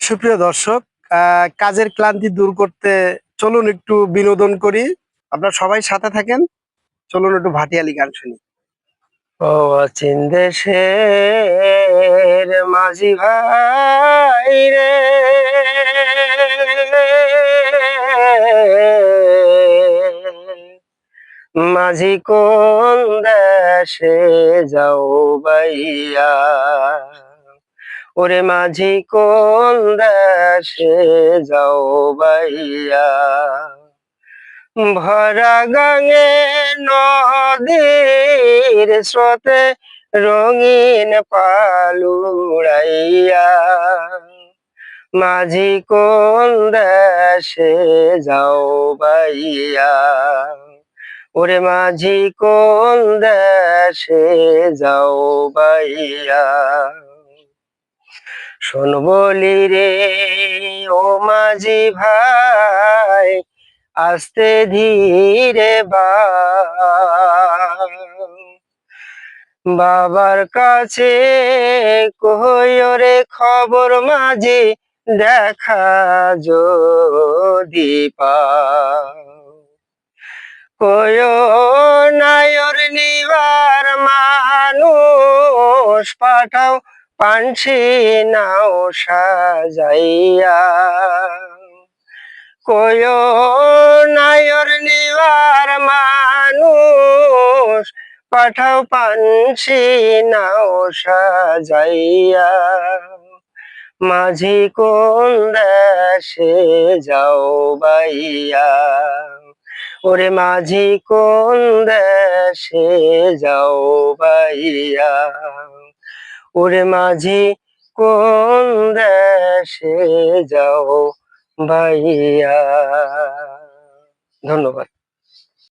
সুপ্রিয় দর্শক, কাজের ক্লান্তি দূর করতে চলুন একটু বিনোদন করি। আপনারা সবাই সাথে থাকেন। চলুন একটু ভাটিয়ালি গান শুনি। ও অচিন দেশের মাঝি ভাই রে, মাঝি কোন দেশে যাও বাইয়া, ওরে মাঝি কোন দেশে যাও বাইয়া, ভরা গাঙে নদীর স্রোতে রঙিন পালুড়াইয়া, মাঝি কোন দেশে যাও বাইয়া, ওরে মাঝি কোন দেশে যাও বাইয়া। শোন বলি রে ও মাঝি ভাই, আস্তে ধীরে বাবার কাছে কইও রে খবর মাঝি, দেখা যদি কইও নায়র নিবার মানুষ, পাঠাও পানসি নাও সাজাইয়া, কইও নায়র নিবার মানুষ, পাঠাও পানসি নাও সাজাইয়া, মাঝি কোন দেশে যাও বাইয়া, ওরে মাঝি কোন দেশে যাও বাইয়া, ওরে মাঝি কোন দেশে যাও বাইয়া। ধন্যবাদ।